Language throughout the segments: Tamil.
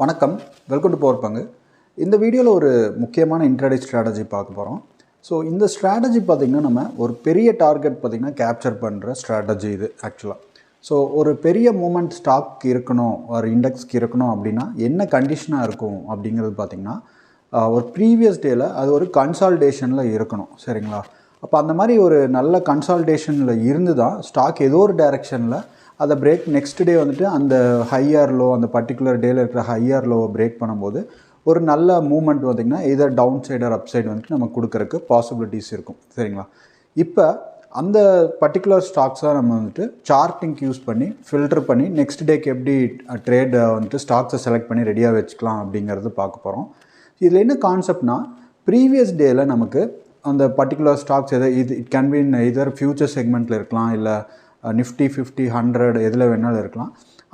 வணக்கம், வெல்கம் டு பவர் பங்கு. இந்த வீடியோவில் ஒரு முக்கியமான இன்ட்ராடே ஸ்ட்ராட்டஜி பார்க்க போகிறோம். ஸோ இந்த ஸ்ட்ராட்டஜி பார்த்திங்கன்னா நம்ம ஒரு பெரிய டார்கெட் பார்த்திங்கன்னா கேப்சர் பண்ணுற ஸ்ட்ராட்டஜி இது ஆக்சுவலாக. ஸோ ஒரு பெரிய மூமெண்ட் ஸ்டாக் இருக்கணும், ஒரு இண்டெக்ஸ்க்கு இருக்கணும் அப்படின்னா என்ன கண்டிஷனாக இருக்கும் அப்படிங்கிறது பார்த்திங்கன்னா ஒரு ப்ரீவியஸ் டேயில் அது ஒரு கன்சால்டேஷனில் இருக்கணும், சரிங்களா? அப்போ அந்த மாதிரி ஒரு நல்ல கன்சால்டேஷனில் இருந்து தான் ஸ்டாக் ஏதோ ஒரு டைரெக்ஷனில் அதை பிரேக் நெக்ஸ்ட் டே வந்துட்டு அந்த ஹையர் லோ, அந்த பர்டிகுலர் டேயில் இருக்கிற ஹையர் லோவை பிரேக் பண்ணும்போது ஒரு நல்ல மூமெண்ட் பார்த்திங்கன்னா இதர் down side or up side வந்துட்டு நம்ம கொடுக்கறதுக்கு பாசிபிலிட்டிஸ் இருக்கும், சரிங்களா? இப்போ அந்த பர்டிகுலர் ஸ்டாக்ஸாக நம்ம வந்துட்டு சார்ட்டிங்க்கு யூஸ் பண்ணி ஃபில்டர் பண்ணி நெக்ஸ்ட் டேக்கு எப்படி ட்ரேடை வந்துட்டு ஸ்டாக்ஸை செலக்ட் பண்ணி ரெடியாக வச்சுக்கலாம் அப்படிங்கிறது பார்க்க போகிறோம். இதில் என்ன கான்செப்ட்னா, ப்ரீவியஸ் டேயில் நமக்கு அந்த particular stocks it can be in either future செக்மெண்ட்டில் இருக்கலாம், இல்லை நிஃப்டி 50 100 எதில் வேணாலும் இருக்கலாம்.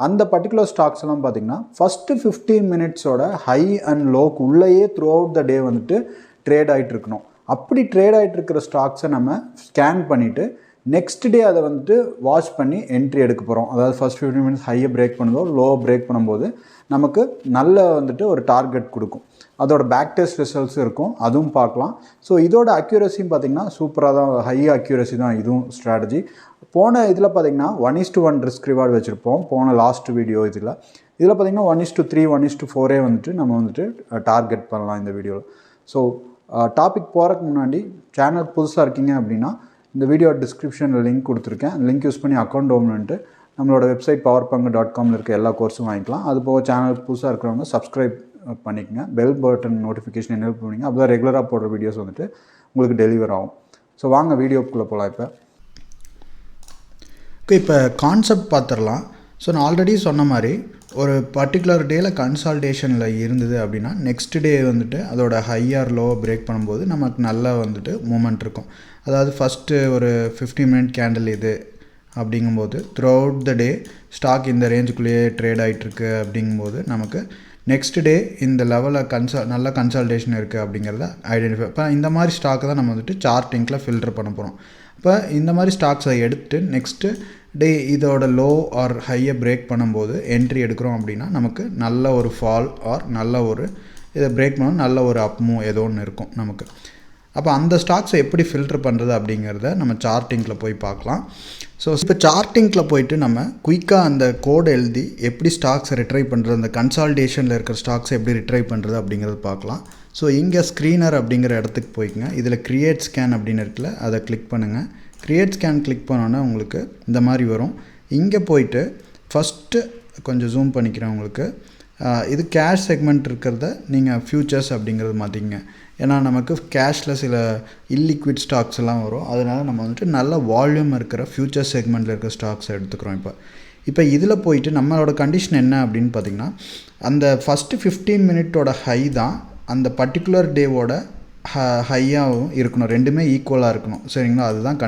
அந்த பர்டிகுலர் ஸ்டாக்ஸ் எல்லாம் பார்த்திங்கன்னா ஃபஸ்ட்டு 15 மினிட்ஸோட ஹை அண்ட் லோக்கு உள்ளேயே த்ரூ அவுட் த டே வந்துட்டு ட்ரேட் ஆகிட்டு இருக்கணும். அப்படி ட்ரேட் ஆகிட்டு இருக்கிற ஸ்டாக்ஸை நம்ம ஸ்கேன் பண்ணிவிட்டு நெக்ஸ்ட் டே அதை வந்துட்டு வாட்ச் பண்ணி என்ட்ரி எடுக்க போகிறோம். அதாவது ஃபஸ்ட் 15 மினிட்ஸ் ஹையை பிரேக் பண்ணும்போது லோவை பிரேக் பண்ணும்போது நமக்கு நல்ல வந்துட்டு ஒரு டார்கெட் கொடுக்கும். அதோட பேக் டெஸ்ட் ரிசல்ட்ஸ் இருக்கும், அதுவும் பார்க்கலாம். ஸோ இதோட அக்யூரஸியும் பார்த்திங்கன்னா சூப்பராக தான், ஹை அக்யூரஸி தான் இதுவும் ஸ்ட்ராட்டஜி. போன இதில் பார்த்திங்கன்னா 1:1 ரிஸ்க் ரிவார்டு வச்சுருப்போம் போன லாஸ்ட் வீடியோ. இதில் பார்த்திங்கன்னா 1:3 1:4 வந்துட்டு நம்ம வந்துட்டு டார்கெட் பண்ணலாம் இந்த வீடியோவில். ஸோ டாபிக் போகிறதுக்கு முன்னாடி சேனல் புதுசாக இருக்கீங்க அப்படின்னா இந்த வீடியோ டிஸ்கிரிப்ஷனில் லிங்க் கொடுத்துருக்கேன். லிங்க் யூஸ் பண்ணி அக்கௌண்ட் ஓப்பன் நம்மளோட வெப்சைட் powerpanga.comல இருக்க எல்லா கோர்ஸும் வாங்கிக்கலாம். அது போக சேனல் புதுசாக இருக்கிறவங்க சப்ஸ்கிரைப் பண்ணிக்கங்க, பெல் பட்டன் நோட்டிஃபிகேஷன் எனேபிள் பண்ணிங்க. அப்போ தான் ரெகுலராக போடுற வீடியோஸ் வந்துட்டு உங்களுக்கு டெலிவர் ஆகும். ஸோ வாங்க வீடியோக்குள்ளே போகலாம். இப்போ கான்செப்ட் பார்த்துடலாம். ஸோ நான் ஆல்ரெடி சொன்ன மாதிரி ஒரு பர்டிகுலர் டேயில் கன்சால்டேஷனில் இருந்தது அப்படின்னா நெக்ஸ்ட் டே வந்துட்டு அதோட ஹையர் லோவை பிரேக் பண்ணும்போது நமக்கு நல்லா வந்துட்டு மூமெண்ட் இருக்கும். அதாவது ஃபஸ்ட்டு ஒரு 15 மினிட் கேண்டில் இது அப்படிங்கும்போது throughout the day stock இந்த ரேஞ்சுக்குள்ளேயே ட்ரேட் ஆகிட்டுருக்கு அப்படிங்கும்போது நமக்கு நெக்ஸ்ட் டே இந்த லெவலில் நல்ல கன்சால்டேஷன் இருக்குது அப்படிங்கிறத ஐடென்டிஃபை. இப்போ இந்த மாதிரி ஸ்டாக்கை தான் நம்ம வந்துட்டு சார்ட்டிங்கில் ஃபில்டர் பண்ண போகிறோம். இப்போ இந்த மாதிரி ஸ்டாக்ஸை எடுத்துட்டு நெக்ஸ்ட்டு டே இதோட லோ ஆர் ஹையை பிரேக் பண்ணும்போது என்ட்ரி எடுக்கிறோம் அப்படின்னா நமக்கு நல்ல ஒரு ஃபால் ஆர் நல்ல ஒரு இதை பிரேக் பண்ணணும், நல்ல ஒரு அப் மூவ் ஏதோ ஒன்று இருக்கும் நமக்கு. அப்போ அந்த ஸ்டாக்ஸை எப்படி ஃபில்டர் பண்ணுறது அப்படிங்கிறத நம்ம சார்ட்டிங்கில் போய் பார்க்கலாம். ஸோ இப்போ சார்ட்டிங்கில் போயிட்டு நம்ம குயிக்காக அந்த கோடை எழுதி எப்படி ஸ்டாக்ஸை ரிட்ரைவ் பண்ணுறது, அந்த கன்சால்டேஷனில் இருக்கிற ஸ்டாக்ஸை எப்படி ரிட்ரைவ் பண்ணுறது அப்படிங்கிறது பார்க்கலாம். ஸோ இங்கே ஸ்க்ரீனர் அப்படிங்கிற இடத்துக்கு போய்க்குங்க. இதில் கிரியேட் ஸ்கேன் அப்படின்னு இருக்குல்ல, அதை கிளிக் பண்ணுங்கள். கிரியேட் ஸ்கேன் கிளிக் பண்ணோன்னா உங்களுக்கு இந்த மாதிரி வரும். இங்கே போயிட்டு ஃபஸ்ட்டு கொஞ்சம் ஜூம் பண்ணிக்கிறேன் உங்களுக்கு. இது கேஷ் செக்மெண்ட் இருக்கிறத நீங்கள் ஃபியூச்சர்ஸ் அப்படிங்கிறது மாற்றிங்க. ஏன்னா நமக்கு கேஷில் சில இல்லிக்விட் ஸ்டாக்ஸ் எல்லாம் வரும், அதனால் நம்ம வந்துட்டு நல்ல வால்யூம் இருக்கிற ஃபியூச்சர் செக்மெண்ட்டில் இருக்கிற ஸ்டாக்ஸை எடுத்துக்கிறோம். இப்போ இதில் போயிட்டு நம்மளோட கண்டிஷன் என்ன அப்படின்னு பார்த்திங்கன்னா, அந்த ஃபஸ்ட்டு 15 மினிட்டோட ஹை தான் அந்த பர்டிகுலர் டேவோட ஹையாகவும் இருக்கணும், ரெண்டுமே ஈக்குவலாக இருக்கணும், சரிங்களா? அதுதான்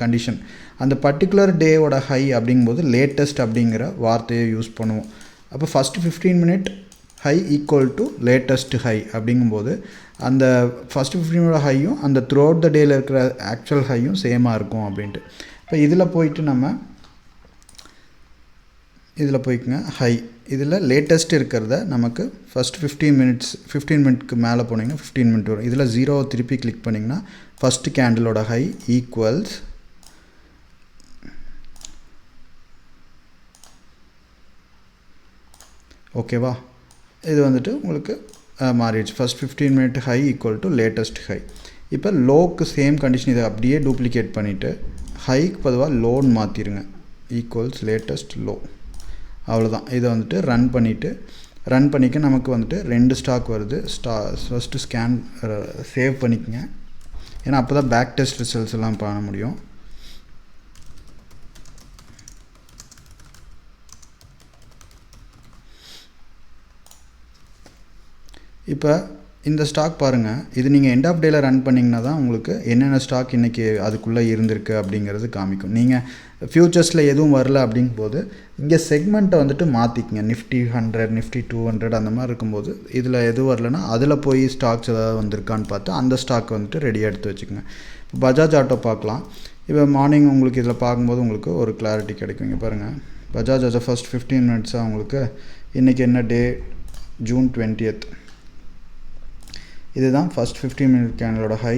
கண்டிஷன். அந்த பர்டிகுலர் டேவோட ஹை அப்படிங்கும்போது லேட்டஸ்ட் அப்படிங்கிற வார்த்தையை யூஸ் பண்ணுவோம். அப்போ first 15 minute high equal to latest high அப்படிங்கும்போது அந்த ஃபஸ்ட்டு 15 மினிட் ஹையும் அந்த த்ரூ அவுட் த டேயில் இருக்கிற ஆக்சுவல் ஹையும் சேமாக இருக்கும் அப்படின்ட்டு. இப்போ இதில் போயிட்டு நம்ம இதில் போய்க்குங்க ஹை, இதில் லேட்டஸ்ட் இருக்கிறத நமக்கு ஃபஸ்ட் 15 மினிட்க்கு மேலே போனீங்கன்னா 15 மினிட் வரும். இதில் 0 திருப்பி கிளிக் பண்ணிங்கன்னா ஃபஸ்ட்டு கேண்டிலோட ஹை ஈக்குவல்ஸ் ஓகேவா? இது வந்துட்டு உங்களுக்கு மாறிடுச்சு. First 15 minute high equal to latest high. இப்போ லோக்கு சேம் கண்டிஷன் இதை அப்படியே டூப்ளிகேட் பண்ணிவிட்டு ஹைக்கு பொதுவாக லோன்னு மாற்றிடுங்க, ஈக்குவல்ஸ் லேட்டஸ்ட் லோ. அவ்வளோதான். இதை வந்துட்டு ரன் பண்ணிக்க நமக்கு வந்துட்டு 2 ஸ்டாக் வருது. ஃபஸ்ட்டு ஸ்கேன் சேவ் பண்ணிக்கங்க, ஏன்னா அப்போ தான் பேக் டெஸ்ட் ரிசல்ட்ஸ் எல்லாம் பண்ண முடியும். இப்போ இந்த ஸ்டாக் பாருங்கள், இது நீங்கள் எண்ட் ஆஃப் டேயில் ரன் பண்ணிங்கன்னா தான் உங்களுக்கு என்னென்ன ஸ்டாக் இன்றைக்கி அதுக்குள்ளே இருந்திருக்கு அப்படிங்கிறது காமிக்கும். நீங்கள் ஃப்யூச்சர்ஸில் எதுவும் வரல அப்படிங்கும்போது இங்கே செக்மெண்ட்டை வந்துட்டு மாற்றிக்கிங்க. நிஃப்டி 100 நிஃப்டி 200 அந்த மாதிரி இருக்கும்போது இதில் எதுவும் வரலன்னா அதில் போய் ஸ்டாக்ஸ் ஏதாவது வந்திருக்கான்னு பார்த்து அந்த ஸ்டாக் வந்துட்டு ரெடியாக எடுத்து வச்சுக்கோங்க. இப்போ பஜாஜ் ஆட்டோ பார்க்கலாம். இப்போ மார்னிங் உங்களுக்கு இதில் பார்க்கும்போது உங்களுக்கு ஒரு கிளாரிட்டி கிடைக்கும். இங்கே பாருங்கள், பஜாஜ் ஆட்டோ ஃபஸ்ட் 15 மினிட்ஸாக உங்களுக்கு இன்றைக்கி என்ன ஜூன் 20th. இதுதான் ஃபர்ஸ்ட் 15 மினிட் கேண்டலோட ஹை.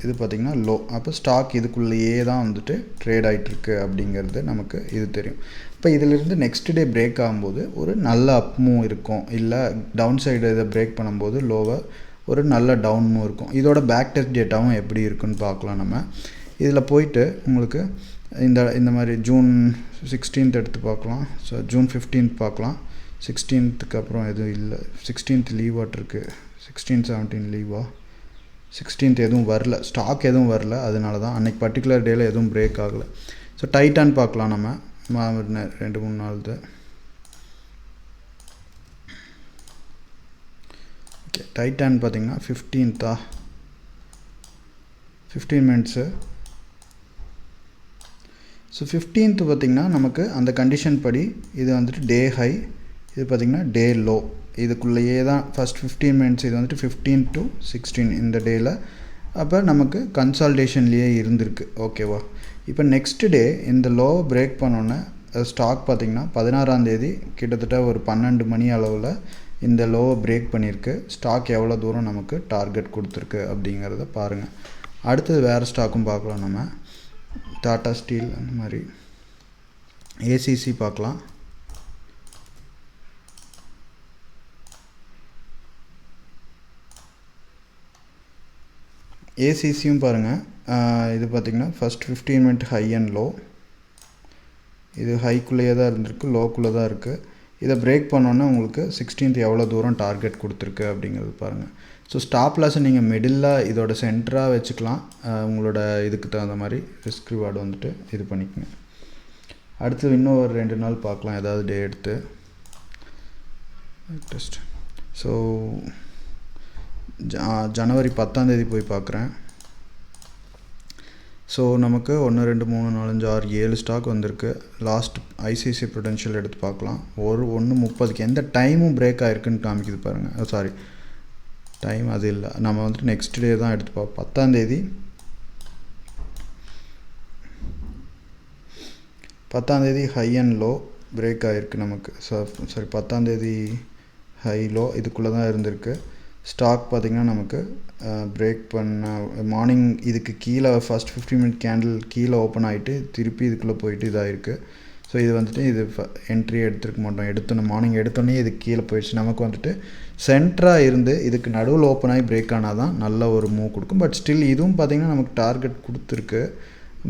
இது பார்த்திங்கன்னா லோ. அப்போ ஸ்டாக் இதுக்குள்ளேயே தான் வந்துட்டு ட்ரேட் ஆகிட்டுருக்கு அப்படிங்கிறது நமக்கு இது தெரியும். இப்போ இதிலிருந்து நெக்ஸ்ட் டே பிரேக் ஆகும்போது ஒரு நல்ல அப் மூவ் இருக்கும், இல்லை டவுன் சைடு இதை பிரேக் பண்ணும்போது லோவாக ஒரு நல்ல டவுன் மூவ் இருக்கும். இதோட பேக் டெஸ்ட் டேட்டாவும் எப்படி இருக்குன்னு பார்க்கலாம். நம்ம இதில் போயிட்டு உங்களுக்கு இந்த மாதிரி ஜூன் 16th எடுத்து பார்க்கலாம். ஸோ ஜூன் 15th பார்க்கலாம். 16th அப்புறம் எதுவும் இல்லை. 16th லீவாட்டிருக்கு. 16, 17 லீவா? 16th எதுவும் வரல, ஸ்டாக் எதுவும் வரல. அதனால தான் அன்றைக்கி பர்டிகுலர் டேயில் எதுவும் பிரேக் ஆகலை. ஸோ டைட்டான் பார்க்கலாம். நம்ம 2-3 நாள்து. ஓகே, டைட்டான் பார்த்திங்கன்னா 15th 15 மினிட்ஸு. ஸோ 15th பார்த்திங்கன்னா நமக்கு அந்த கண்டிஷன் படி இது வந்துட்டு டே ஹை, இது பார்த்திங்கன்னா டே லோ. இதுக்குள்ளேயே தான் ஃபஸ்ட் 15 மினிட்ஸ். இது வந்துட்டு 15 to 16 இந்த டேயில். அப்போ நமக்கு கன்சால்டேஷன்லேயே இருந்திருக்கு. ஓகேவா? இப்போ நெக்ஸ்ட் டே இந்த லோவை பிரேக் பண்ணோன்னே ஸ்டாக் பார்த்திங்கன்னா 16ஆம் தேதி கிட்டத்தட்ட ஒரு 12 மணி அளவில் இந்த லோவை பிரேக் பண்ணியிருக்கு. ஸ்டாக் எவ்வளோ தூரம் நமக்கு டார்கெட் கொடுத்துருக்கு அப்படிங்கிறத பாருங்கள். அடுத்தது வேறு ஸ்டாக்கும் பார்க்கலாம். நம்ம டாடா ஸ்டீல் அந்த மாதிரி ஏசிசி பார்க்கலாம். ஏசிசியும் பாருங்கள். இது பார்த்திங்கன்னா first 15 minute high and low. இது ஹைக்குள்ளேயே தான் இருந்திருக்கு, லோக்குள்ளே தான் இருக்குது. இதை பிரேக் பண்ணோன்னே உங்களுக்கு 16th எவ்வளோ தூரம் டார்கெட் கொடுத்துருக்கு அப்படிங்கிறது பாருங்கள். ஸோ ஸ்டாப் லாஸை நீங்கள் மிடிலாக இதோட சென்டராக வச்சுக்கலாம். உங்களோட இதுக்கு தகுந்த மாதிரி ரிஸ்க் ரிவார்டு வந்துட்டு இது பண்ணிக்கோங்க. அடுத்து இன்னும் ஒரு 2 நாள் பார்க்கலாம், ஏதாவது டே எடுத்து டெஸ்ட். ஸோ ஜனவரி 10ஆம் தேதி போய் பார்க்குறேன். ஸோ நமக்கு 1 2 3 4 5 6 7 ஸ்டாக் வந்திருக்கு. லாஸ்ட் ஐசிஐசிஐ ப்ரூடென்ஷியல் எடுத்து பார்க்கலாம். 1:30 எந்த டைமும் பிரேக் ஆகிருக்குன்னு காமிக்குது பாருங்கள். சாரி, டைம் அது இல்லை, நம்ம வந்துட்டு நெக்ஸ்ட் டே தான் எடுத்து பார்ப்போம். 10ஆம் தேதி 10ஆம் தேதி ஹை அண்ட் லோ பிரேக் ஆகிருக்கு நமக்கு. சாரி, 10ஆம் தேதி ஹை லோ இதுக்குள்ளே தான் இருந்திருக்கு. ஸ்டாக் பார்த்திங்கன்னா நமக்கு பிரேக் பண்ண மார்னிங் இதுக்கு கீழே ஃபஸ்ட் 15 மினிட் கேண்டில் கீழே ஓப்பன் ஆகிட்டு திருப்பி இதுக்குள்ளே போயிட்டு இதாகிருக்கு. ஸோ இது வந்துட்டு இது என்ட்ரி எடுத்துருக்க மாட்டோம். எடுத்தோன்னே மார்னிங் எடுத்தோன்னே இது கீழே போயிடுச்சு. நமக்கு வந்துட்டு சென்டராக இருந்து இதுக்கு நடுவில் ஓப்பன் ஆகி பிரேக் ஆனால் தான் நல்ல ஒரு மூவ் கொடுக்கும். பட் ஸ்டில் இதுவும் பார்த்திங்கன்னா நமக்கு டார்கெட் கொடுத்துருக்கு.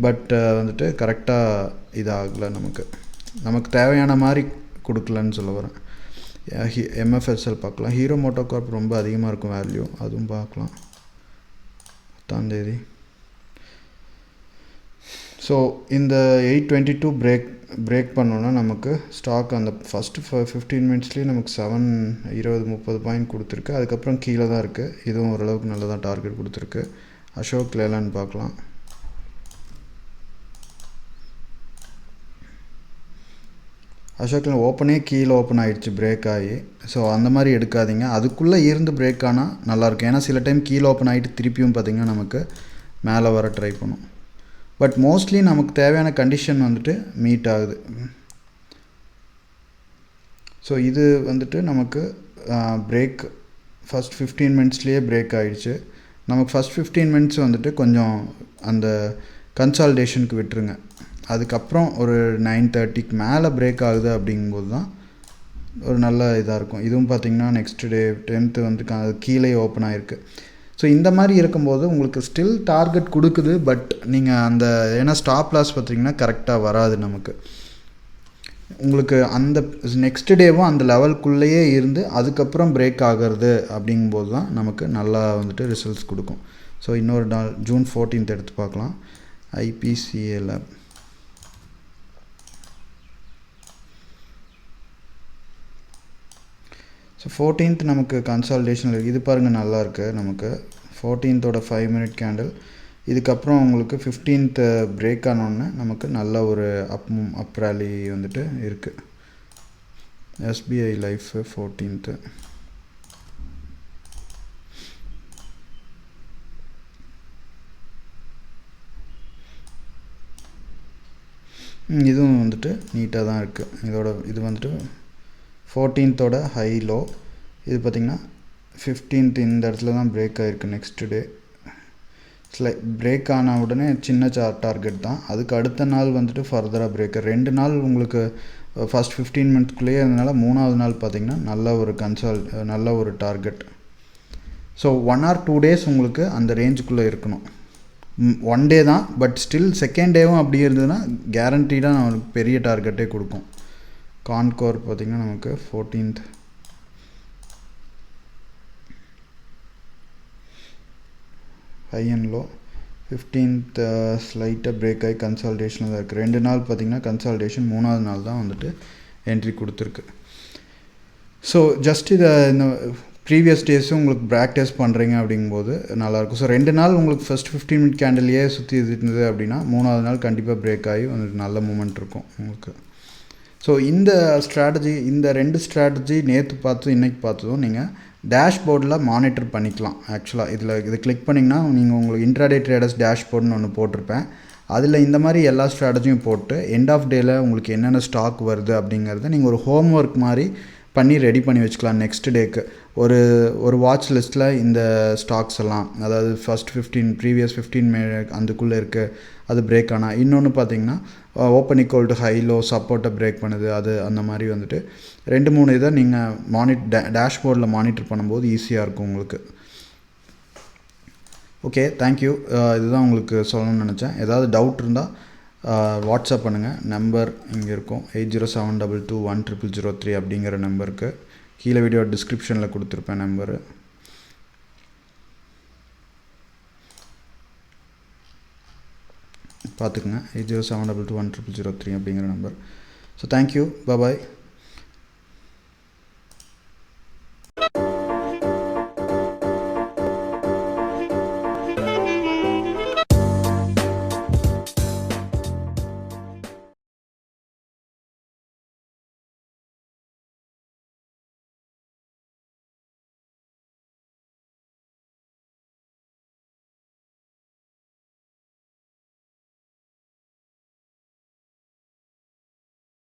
பட் வந்துட்டு கரெக்டாக இதாகலை, நமக்கு தேவையான மாதிரி கொடுக்கலன்னு சொல்ல வரேன். எம்எஃப்எஸ்எல் பார்க்கலாம். ஹீரோ மோட்டோ கார்ப் ரொம்ப அதிகமாக இருக்கும் வேல்யூ, அதுவும் பார்க்கலாம். 10ஆம் தேதி. ஸோ இந்த 822 பிரேக் பண்ணோன்னா நமக்கு ஸ்டாக் அந்த ஃபஸ்ட்டு 15 மினிட்ஸ்லேயே நமக்கு 20-30 பாயிண்ட் கொடுத்துருக்கு. அதுக்கப்புறம் கீழே தான் இருக்குது. இதுவும் ஓரளவுக்கு நல்லதாக டார்கெட் கொடுத்துருக்கு. அசோக் லேலாண்ட் பார்க்கலாம். அசோக்கில் ஓப்பனே கீழே ஓப்பன் ஆகிடுச்சு பிரேக் ஆகி. ஸோ அந்த மாதிரி எடுக்காதீங்க. அதுக்குள்ளே இருந்து பிரேக் ஆனால் நல்லாயிருக்கும். ஏன்னா சில டைம் கீழே ஓப்பன் ஆகிட்டு திருப்பியும் பார்த்திங்கன்னா நமக்கு மேலே வர ட்ரை பண்ணும். பட் மோஸ்ட்லி நமக்கு தேவையான கண்டிஷன் வந்துட்டு மீட் ஆகுது. ஸோ இது வந்துட்டு நமக்கு பிரேக் ஃபஸ்ட் 15 மினிட்ஸ்லேயே பிரேக் ஆகிடுச்சு. நமக்கு ஃபஸ்ட் 15 மினிட்ஸ் வந்துட்டு கொஞ்சம் அந்த கன்சால்டேஷனுக்கு விட்டுருங்க. அதுக்கப்புறம் ஒரு 9:30க்கு மேலே பிரேக் ஆகுது அப்படிங்கும்போது தான் ஒரு நல்ல இதாக இருக்கும். இதுவும் பார்த்திங்கன்னா நெக்ஸ்ட் டே 10th வந்து கீழே ஓப்பன் ஆகிருக்கு. ஸோ இந்த மாதிரி இருக்கும்போது உங்களுக்கு ஸ்டில் டார்கெட் கொடுக்குது. பட் நீங்கள் அந்த ஏன்னா ஸ்டாப் லாஸ் பார்த்திங்கன்னா கரெக்டாக வராது நமக்கு. உங்களுக்கு அந்த நெக்ஸ்ட் டேவும் அந்த லெவலுக்குள்ளேயே இருந்து அதுக்கப்புறம் பிரேக் ஆகிறது அப்படிங்கும்போது தான் நமக்கு நல்லா வந்துட்டு ரிசல்ட்ஸ் கொடுக்கும். ஸோ இன்னொரு நாள் ஜூன் 14th எடுத்து பார்க்கலாம். ஐபிசிஏல ஸோ 14th நமக்கு கன்சால்டேஷன் இது பாருங்கள் நல்லாயிருக்கு. நமக்கு 14th 5 மினிட் கேண்டில். இதுக்கப்புறம் உங்களுக்கு 15th பிரேக் ஆனோடனே நமக்கு நல்ல ஒரு அப் ரேலி வந்துட்டு இருக்குது. SBI life 14th. இதுவும் வந்துட்டு நீட்டாக தான் இருக்குது. இது வந்துட்டு 14th ஹை லோ இது பார்த்திங்கன்னா 15th இந்த இடத்துல தான் பிரேக் ஆகிருக்கு. நெக்ஸ்ட் டே பிரேக் ஆன உடனே சின்ன டார்கெட் தான். அதுக்கு அடுத்த நாள் வந்துட்டு ஃபர்தராக பிரேக். 2 நாள் உங்களுக்கு ஃபஸ்ட் 15 மினிட்ஸ்க்குள்ளேயே இருந்தனால 3ஆவது நாள் பார்த்திங்கன்னா நல்ல ஒரு டார்கெட். ஸோ 1 or 2 days உங்களுக்கு அந்த ரேஞ்சுக்குள்ளே இருக்கணும். 1 day தான், பட் ஸ்டில் செகண்ட் டேவும் அப்படியே இருந்ததுன்னா கேரண்டீடாக நமக்கு பெரிய டார்கெட்டே கொடுக்கும். கான்கோர் பார்த்திங்கன்னா நமக்கு 14th high and low, 15th ஸ்லைட்டாக பிரேக் ஆகி கன்சால்டேஷனில் தான் இருக்குது. 2 நாள் பார்த்திங்கன்னா கன்சால்டேஷன், 3ஆவது நாள் தான் வந்துட்டு என்ட்ரி கொடுத்துருக்கு. ஸோ ஜஸ்ட் இதை இந்த ப்ரீவியஸ் டேஸும் உங்களுக்கு ப்ராக்டிஸ் பண்ணுறீங்க அப்படிங்கும்போது நல்லாயிருக்கும். ஸோ 2 நாள் உங்களுக்கு ஃபஸ்ட் 15 minute கேண்டில்லையே சுற்றி இருந்தது அப்படின்னா 3ஆவது நாள் கண்டிப்பாக பிரேக் ஆகி வந்துட்டு நல்ல மூமெண்ட் இருக்கும் உங்களுக்கு. ஸோ இந்த ஸ்ட்ராட்டஜி, இந்த 2 ஸ்ட்ராட்டஜி நேற்று பார்த்து இன்றைக்கி பார்த்ததும் நீங்கள் டேஷ்போர்டில் மானிட்டர் பண்ணிக்கலாம். ஆக்சுவலாக இது கிளிக் பண்ணிங்கன்னா நீங்கள் உங்களுக்கு இன்ட்ராடே ட்ரேடர்ஸ் டேஷ்போர்டுன்னு ஒன்று போட்டிருப்பேன். அதில் இந்த மாதிரி எல்லா ஸ்ட்ராட்டஜியும் போட்டு எண்ட் ஆஃப் டேயில் உங்களுக்கு என்னென்ன ஸ்டாக் வருது அப்படிங்கிறத நீங்கள் ஒரு ஹோம் ஒர்க் மாதிரி பண்ணி ரெடி பண்ணி வச்சுக்கலாம். நெக்ஸ்ட் டேக்கு ஒரு வாட்ச் லிஸ்ட்டில் இந்த ஸ்டாக்ஸ் எல்லாம், அதாவது ஃபஸ்ட் 15 அதுக்குள்ளே இருக்குது, அது பிரேக் ஆனால். இன்னொன்று பார்த்தீங்கன்னா open equal to high low சப்போர்ட்டை பிரேக் பண்ணுது, அது அந்த மாதிரி வந்துட்டு 2-3 இதை நீங்கள் டேஷ்போர்டில் மானிட்டர் பண்ணும்போது ஈஸியாக இருக்கும் உங்களுக்கு. Okay, thank you. இதுதான் உங்களுக்கு சொல்லணும்னு நினச்சேன். ஏதாவது டவுட் இருந்தால் வாட்ஸ்அப் பண்ணுங்கள். நம்பர் இங்கே இருக்கும், 8072210003 அப்படிங்கிற நம்பருக்கு. கீழே வீடியோ டிஸ்கிரிப்ஷனில் கொடுத்துருப்பேன் நம்பரு. பார்த்துக்குங்க, 8072210003 அப்படிங்கிற நம்பர். ஸோ தேங்க்யூ, பாய்.